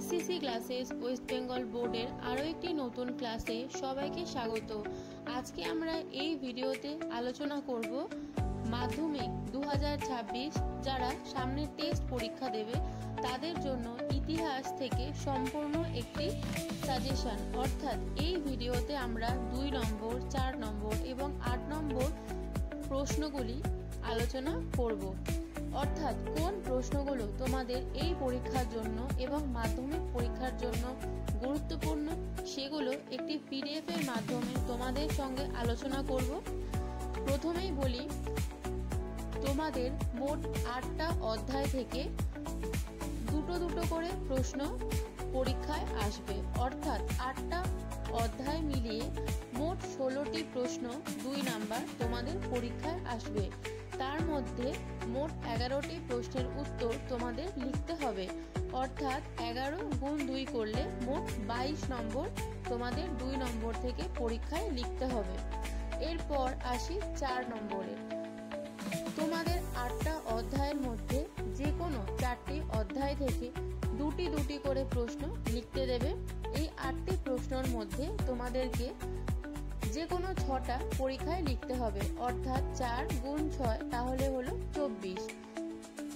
SCC classes West Bengal বোর্ডের আরও একটি নতুন ক্লাসে সবাইকে স্বাগত। আজকে আমরা এই ভিডিওতে আলোচনা করব মাধ্যমিক 2026 যারা সামনে টেস্ট পরীক্ষা দেবে তাদের জন্য ইতিহাস থেকে সম্পূর্ণ একটি সাজেশন, অর্থাৎ এই ভিডিওতে আমরা 2 নম্বর, 4 নম্বর এবং 8 নম্বর প্রশ্নগুলি আলোচনা করব। অর্থাৎ কোন প্রশ্নগুলো তোমাদের এই পরীক্ষার জন্য এবং মাধ্যমিক পরীক্ষার জন্য গুরুত্বপূর্ণ সেগুলো একটি পিডিএফ এর মাধ্যমে তোমাদের সঙ্গে আলোচনা করব। প্রথমেই বলি, তোমাদের মোট 8টা অধ্যায় থেকে দুটো করে প্রশ্ন পরীক্ষায় আসবে, অর্থাৎ 8টা অধ্যায় মিলিয়ে মোট 16টি প্রশ্ন 2 নাম্বার তোমাদের পরীক্ষায় আসবে। তার মধ্যে মোট 11টি প্রশ্নের উত্তর তোমাদের লিখতে হবে, অর্থাৎ 11 গুণ 2 করলে মোট 22 নম্বর তোমাদের 2 নম্বর থেকে পরীক্ষায় লিখতে হবে। এরপর আসি 4 নম্বরে। তোমাদের 8টা অধ্যায়ের মধ্যে যে কোনো 4টি অধ্যায় থেকে দুটি করে প্রশ্ন লিখতে দেবে। এই 8টি প্রশ্নের মধ্যে তোমাদেরকে যে কোনো 6টা পরীক্ষায় লিখতে হবে, অর্থাৎ 4 গুণ 6 তাহলে হলো 24।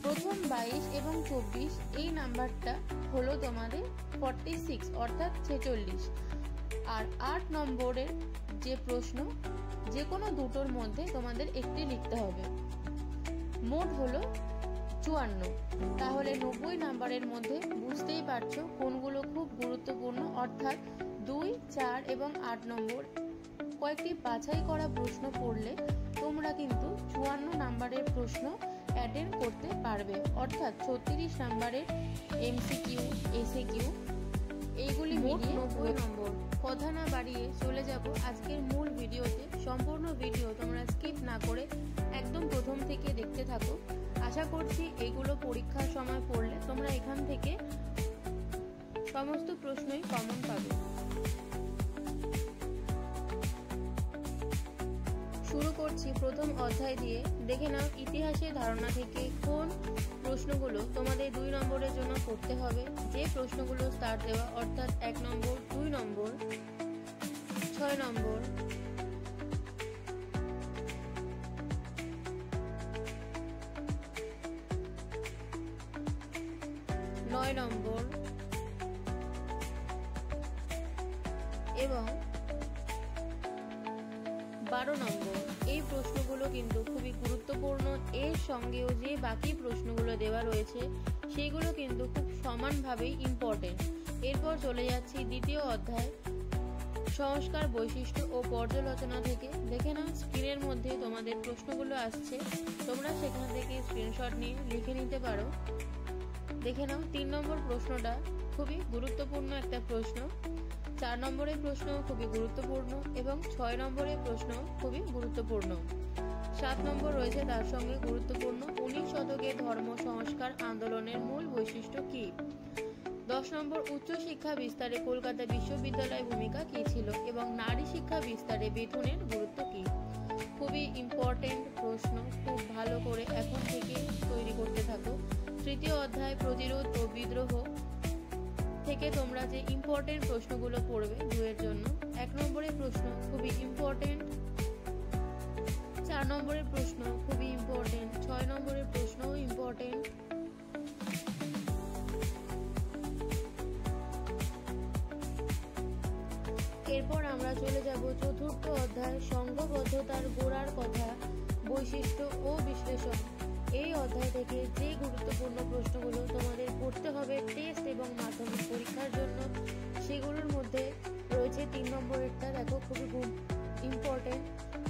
প্রথম 22 এবং 24 এই নাম্বারটা হলো তোমাদের 46, অর্থাৎ 46। আর 8 নম্বরের যে প্রশ্ন যে কোনো দুটোর মধ্যে তোমাদের একটি লিখতে হবে। মোট হলো 54, তাহলে 90 নাম্বারের মধ্যে বুঝতেই পারছো কোনগুলো খুব গুরুত্বপূর্ণ, অর্থাৎ 2, 4 এবং 8 নম্বর কয়েকটি বাছাই করা প্রশ্ন পড়লে তোমরা কিন্তু 54 নাম্বারের প্রশ্ন অ্যাটেন্ড করতে পারবে, অর্থাৎ 36 নাম্বারের এমসিকিউ, এসএকিউ এইগুলি মিলিয়ে 90 নম্বর। কথা না বাড়িয়ে চলে যাব আজকের মূল ভিডিওতে। সম্পূর্ণ ভিডিও তোমরা স্কিপ না করে একদম প্রথম থেকে দেখতে থাকো। আশা করছি এইগুলো পরীক্ষার সময় পড়লে তোমরা এখান থেকে সমস্ত প্রশ্নই কমন পাবে। শুরু করছি প্রথম অধ্যায় দিয়ে। দেখে নাও ইতিহাসের ধারণা থেকে কোন প্রশ্নগুলো তোমাদের 2 নম্বরের জন্য পড়তে হবে। যে প্রশ্নগুলো স্টার দেওয়া, অর্থাৎ 1 নম্বর, 2 নম্বর, 6 নম্বর, 9 নম্বর এবং 12 নম্বর। এই প্রশ্নগুলো কিন্তু খুবই গুরুত্বপূর্ণ। এর সঙ্গেও যে বাকি প্রশ্নগুলো দেওয়া রয়েছে সেগুলো কিন্তু খুব সমানভাবেই ইম্পর্টেন্ট। এরপর চলে যাচ্ছি দ্বিতীয় অধ্যায়, সংস্কার, বৈশিষ্ট্য ও পর্যালোচনা থেকে। দেখে নাও স্ক্রিনের মধ্যে তোমাদের প্রশ্নগুলো আসছে, তোমরা সেখান থেকে স্ক্রিনশট নিয়ে লিখে নিতে পারো। দেখে নাও 3 নম্বর প্রশ্নটা খুবই গুরুত্বপূর্ণ একটা প্রশ্ন, 4 নম্বরের প্রশ্ন খুবই গুরুত্বপূর্ণ এবং 6 নম্বরের প্রশ্ন খুবই গুরুত্বপূর্ণ। 7 নম্বর রয়েছে তার সঙ্গে গুরুত্বপূর্ণ, 19 শতকের ধর্ম সংস্কার আন্দোলনের মূল বৈশিষ্ট্য কি। 10 নম্বর, উচ্চশিক্ষা বিস্তারে কলকাতা বিশ্ববিদ্যালয়ের ভূমিকা কি ছিল এবং নারী শিক্ষা বিস্তারে বেতনের গুরুত্ব কি। খুবই ইম্পর্টেন্ট প্রশ্ন, খুব ভালো করে এখন থেকে তৈরি করতে থাকো। তৃতীয় অধ্যায়, প্রতিরোধ ও বিদ্রোহ থেকে তোমরা যে ইম্পর্টেন্ট প্রশ্নগুলো পড়বে 2 এর জন্য। 1 নম্বরের প্রশ্ন খুবই ইম্পর্টেন্ট, 4 নম্বরের প্রশ্ন খুবই ইম্পর্টেন্ট, 6 নম্বরের প্রশ্নও ইম্পর্টেন্ট। এরপর আমরা চলে যাব চতুর্থ অধ্যায়, সংঘবদ্ধতার গোড়ার কথা, বৈশিষ্ট্য ও বিশ্লেষণ। এই অধ্যায় থেকে যে গুরুত্বপূর্ণ প্রশ্নগুলো তোমাদের পড়তে হবে টেস্ট এবং মাধ্যমিক পরীক্ষার জন্য সেগুলোর মধ্যে রয়েছে 3 নম্বরেরটা। দেখো খুবই ইম্পর্টেন্ট,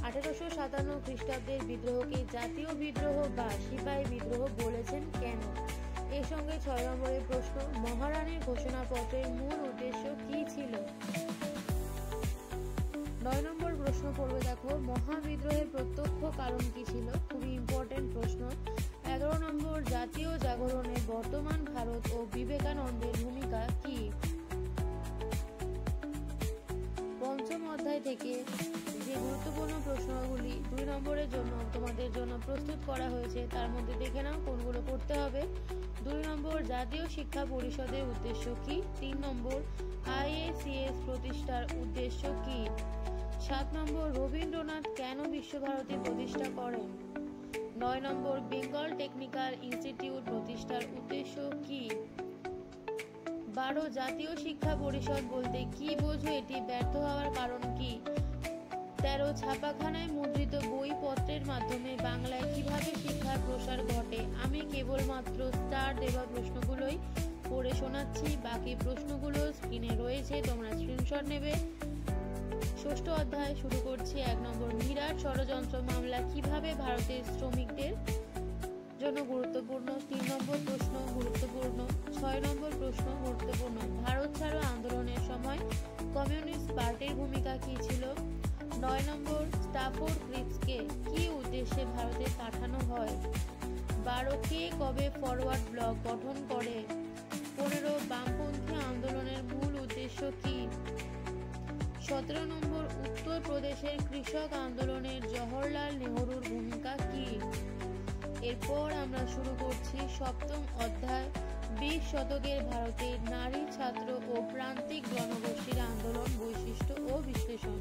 1857 খ্রিস্টাব্দের বিদ্রোহকে জাতীয় বিদ্রোহ বা সিপাহী বিদ্রোহ বলেছেন কেন। এর সঙ্গে 6 নম্বরের প্রশ্ন, মহারানীর ঘোষণাপত্রের মূল উদ্দেশ্য কি ছিল। 9 নম্বর প্রশ্ন পড়বে, দেখো মহাবিদ্রোহের প্রত্যক্ষ কারণ কি ছিল, খুবই ইম্পর্টেন্ট প্রশ্ন। 11 নম্বর, জাতীয় জাগরণে বর্তমান ভারত ও বিবেকানন্দের ভূমিকা কি। পঞ্চম অধ্যায় থেকে যে গুরুত্বপূর্ণ প্রশ্নগুলি 2 নম্বরের জন্য তোমাদের জন্য প্রস্তুত করা হয়েছে তার মধ্যে দেখে নাও কোনগুলো করতে হবে। 2 নম্বর জাতীয় শিক্ষা পরিষদের উদ্দেশ্য কি? 3 নম্বর IACS প্রতিষ্ঠার উদ্দেশ্য কি? 7 নম্বর রবীন্দ্রনাথ কেন বিশ্বভারতী প্রতিষ্ঠা করেন? 9 নম্বর বেঙ্গল টেকনিক্যাল ইনস্টিটিউট প্রতিষ্ঠার উদ্দেশ্য কি? 12 জাতীয় শিক্ষা পরিষদ বলতে কি বোঝো, এটি ব্যর্থ হওয়ার কারণ কি? 13 ছাপাখানায় মুদ্রিত বইপত্রের মাধ্যমে বাংলায় কিভাবে শিক্ষার প্রসার ঘটে? আমি কেবলমাত্র স্টার দেওয়া প্রশ্নগুলোই পড়ে শোনাচ্ছি, বাকি প্রশ্নগুলো স্ক্রিনে রয়েছে, তোমরা স্ক্রিনশট নেবে। ষষ্ঠ অধ্যায় শুরু করছি। 1 নম্বর মিরাট ষড়যন্ত্র মামলা কিভাবে ভারতের শ্রমিকদের জন্য গুরুত্বপূর্ণ? 3 নম্বর প্রশ্ন গুরুত্বপূর্ণ। 6 নম্বর প্রশ্ন গুরুত্বপূর্ণ। ভারত ছাড়ো আন্দোলনের সময় কমিউনিস্ট পার্টির ভূমিকা কি ছিল? 9 নম্বর স্টাফোর্ড ক্রিপসকে কি উদ্দেশ্যে ভারতে পাঠানো হয়? 12 কে কবে ফরওয়ার্ড ব্লক গঠন করে? 15 বামপন্থী আন্দোলনের মূল উদ্দেশ্য কি? 17 নম্বর উত্তর প্রদেশের কৃষক আন্দোলনের জওহরলাল নেহরুর ভূমিকা কি? এরপর আমরা শুরু করছি সপ্তম অধ্যায় 20 শতকের ভারতের নারী, ছাত্র ও প্রান্তিক জনগোষ্ঠীর আন্দোলন, বৈশিষ্ট্য ও বিশ্লেষণ।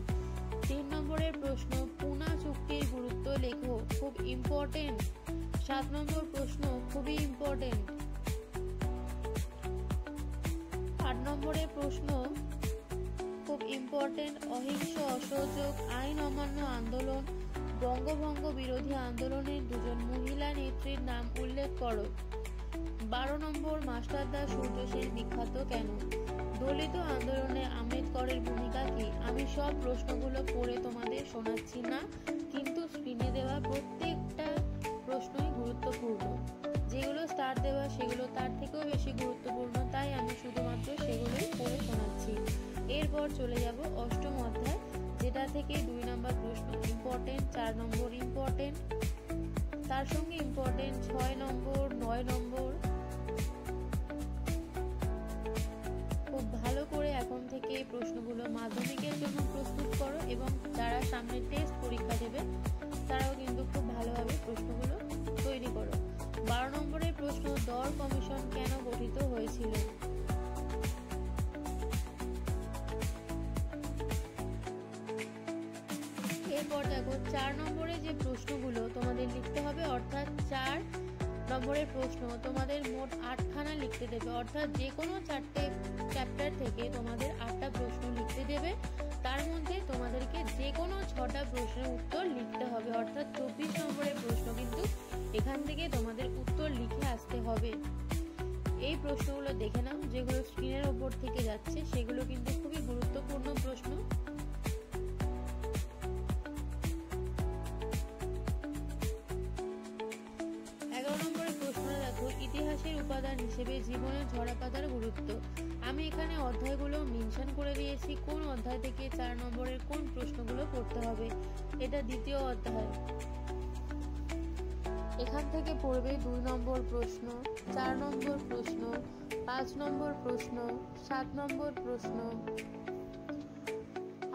3 নম্বরের প্রশ্ন পুনা চুক্তির গুরুত্ব লেখো, খুব ইম্পর্টেন্ট। 7 নম্বর প্রশ্ন খুবই ইম্পর্টেন্ট। 8 নম্বরের প্রশ্ন খুব ইম্পর্টেন্ট। অহিংস অসহযোগ আইন অমান্য আন্দোলন, বঙ্গভঙ্গ বিরোধী আন্দোলনের 2জন মহিলা নেত্রীর নাম উল্লেখ করো। 12 নম্বর মাস্টারদা সূর্য সেন বিখ্যাত কেন? দলিত আন্দোলনে আম্বেদকরের ভূমিকা কি? আমি সব প্রশ্নগুলো পড়ে তোমাদের শোনাচ্ছি না, কিন্তু স্ক্রিনে দেওয়া প্রত্যেকটা প্রশ্নই গুরুত্বপূর্ণ। যেগুলো স্টার দেওয়া সেগুলো তার থেকেও বেশি গুরুত্বপূর্ণ, তাই আমি শুধুমাত্র সেগুলোই পড়ে শোনাচ্ছি। এরপর চলে যাব অষ্টম অধ্যায়, যেটা থেকে 2 নম্বর প্রশ্ন ইম্পর্টেন্ট, 4 নম্বর ইম্পর্টেন্ট, তার সঙ্গে ইম্পর্টেন্ট 6 নম্বর, 9 নম্বর। খুব ভালো করে এখন থেকে প্রশ্নগুলো মাধ্যমিকের জন্য প্রস্তুত করো, এবং যারা সামনে টেস্ট পরীক্ষা দেবে তারাও কিন্তু খুব ভালোভাবে প্রশ্নগুলো তৈরি করো। 12 নম্বরের প্রশ্ন দর কমিশন কেন গঠিত হয়েছিল? এরপর দেখো 4 নম্বরে যে প্রশ্নগুলো তোমাদের লিখতে হবে, অর্থাৎ 4 নম্বরের প্রশ্ন তোমাদের মোট 8খানা লিখতে দেবে, অর্থাৎ যে কোনো 4টে চ্যাপ্টার থেকে তোমাদের 8টা প্রশ্ন লিখতে দেবে। তার মধ্যে তোমাদেরকে যে কোনো 6টা প্রশ্নের উত্তর লিখতে হবে, অর্থাৎ 24 নম্বরের প্রশ্ন কিন্তু এখান থেকে তোমাদের উত্তর লিখে আসতে হবে। এই প্রশ্নগুলো দেখে নাও, যেগুলো স্ক্রিনের ওপর থেকে যাচ্ছে সেগুলো কিন্তু খুবই গুরুত্বপূর্ণ প্রশ্ন। ইতিহাসের উপাদান হিসেবে জীবনের ঝরাপাতার গুরুত্ব। আমি এখানে অধ্যায়গুলো মেনশন করে দিয়েছি, কোন অধ্যায় থেকে 4 নম্বরের কোন প্রশ্নগুলো পড়তে হবে। এটা দ্বিতীয় অধ্যায়, এখান থেকে পড়বে 2 নম্বর প্রশ্ন, 4 নম্বর প্রশ্ন, 5 নম্বর প্রশ্ন, 7 নম্বর প্রশ্ন,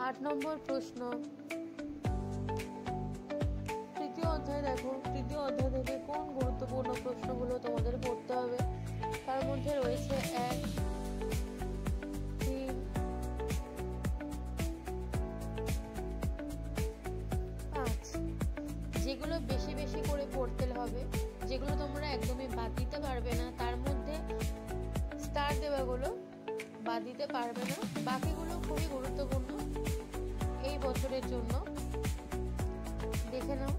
8 নম্বর প্রশ্ন। তৃতীয় অধ্যায় দেখো, তৃতীয় অধ্যায় থেকে কোন গুরুত্বপূর্ণ প্রশ্নগুলো তোমাদের পড়তে হবে। তার মধ্যে রয়েছে 1, 3, 5, যেগুলো বেশি বেশি করে পড়তে হবে, যেগুলো তোমরা একদমই বাদ দিতে পারবে না। তার মধ্যে স্টার দেওয়াগুলো বাদ দিতে পারবে না, বাকিগুলো খুবই গুরুত্বপূর্ণ এই বছরের জন্য। দেখে নাও।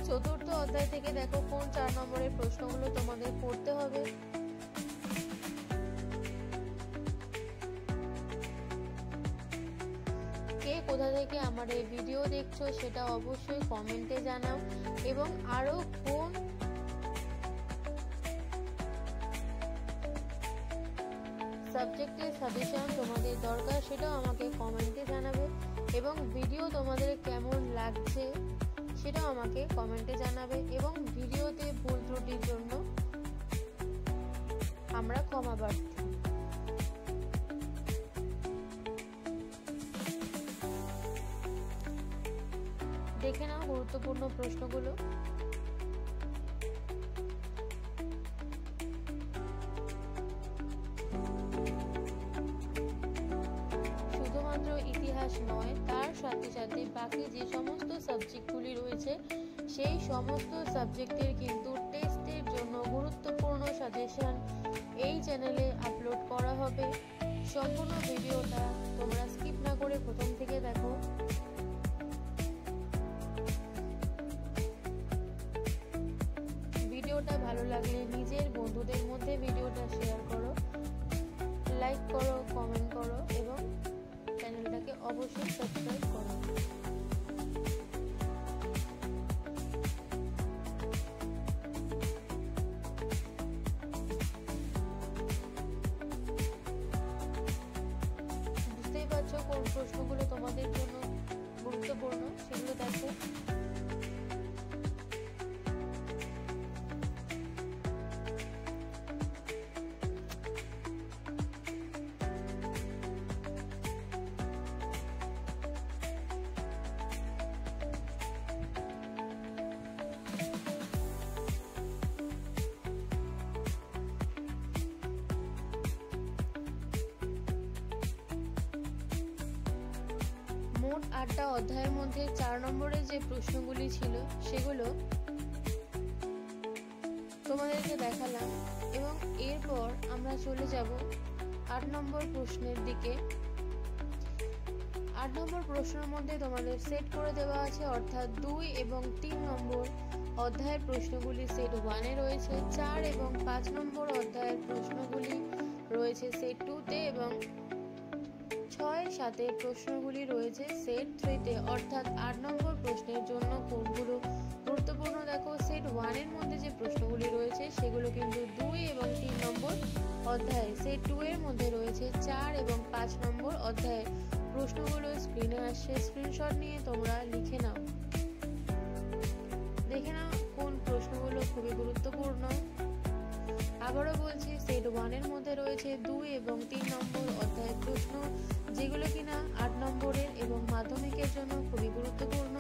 চতুর্থ অধ্যায় থেকে দেখো কোন 4 নম্বরের প্রশ্নগুলো তোমাদের পড়তে হবে। কে কোথা থেকে আমার এই ভিডিও দেখছো সেটা অবশ্যই কমেন্টে জানাও, এবং আরো কোন সাবজেক্টের সাজেশন তোমাদের দরকার সেটাও আমাকে কমেন্টে জানাবে, এবং ভিডিও তোমাদের কেমন লাগছে সেটাও আমাকে কমেন্টে জানাবে, এবং ভিডিওতে ভুল ত্রুটির জন্য আমরা ক্ষমা প্রার্থী। দেখে নাও গুরুত্বপূর্ণ প্রশ্নগুলো। শুধুমাত্র ইতিহাস নয়, তার সাথে সাথে বাকি যে সমস্ত সাবজেক্টগুলি রয়েছে সেই সমস্ত সাবজেক্টের কিন্তু টেস্টের জন্য গুরুত্বপূর্ণ সাজেশন এই চ্যানেলে আপলোড করা হবে। সম্পূর্ণ ভিডিওটা তোমরা স্কিপ না করে প্রথম থেকে দেখো। ভিডিওটা ভালো লাগলে নিজের বন্ধুদের মধ্যে ভিডিওটা শেয়ার করো, লাইক করো, কমেন্ট করো এবং চ্যানেলটাকে অবশ্যই সাবস্ক্রাইব করো। বুঝতেই পারছো কোন প্রশ্নগুলো তোমাদের জন্য গুরুত্বপূর্ণ, সেগুলো দেখো। মোট 8টা অধ্যায়ের মধ্যে 4 নম্বরের যে প্রশ্নগুলি ছিল সেগুলো তোমাদেরকে দেখালাম এবং এরপর আমরা চলে যাব 8 নম্বর প্রশ্নের দিকে। 8 নম্বর প্রশ্নের মধ্যে তোমাদের সেট করে দেওয়া আছে, অর্থাৎ 2 এবং 3 নম্বর অধ্যায়ের প্রশ্নগুলি সেট 1-এ রয়েছে, 4 এবং 5 নম্বর অধ্যায়ের প্রশ্নগুলি রয়েছে সেট 2-তে এবং 6-7 প্রশ্নগুলি রয়েছে সেট 3-তে। অর্থাৎ 8 নম্বর প্রশ্নের জন্য কোনগুলো গুরুত্বপূর্ণ দেখো। সেট 1-এর মধ্যে যে প্রশ্নগুলি রয়েছে সেগুলো কিন্তু 2 এবং 3 নম্বর অধ্যায়। সেট 2-এর মধ্যে রয়েছে 4 এবং 5 নম্বর অধ্যায়ের প্রশ্নগুলো স্ক্রিনে আসছে, স্ক্রিনশট নিয়ে তোমরা লিখে নাও। দেখে নাও কোন প্রশ্নগুলো খুবই গুরুত্বপূর্ণ। আবারও বলছি, সেট 1-এর মধ্যে রয়েছে 2 এবং 3 নম্বর অধ্যায়ের প্রশ্ন, যেগুলো কিনা 8 নম্বরের এবং মাধ্যমিকের জন্য খুবই গুরুত্বপূর্ণ।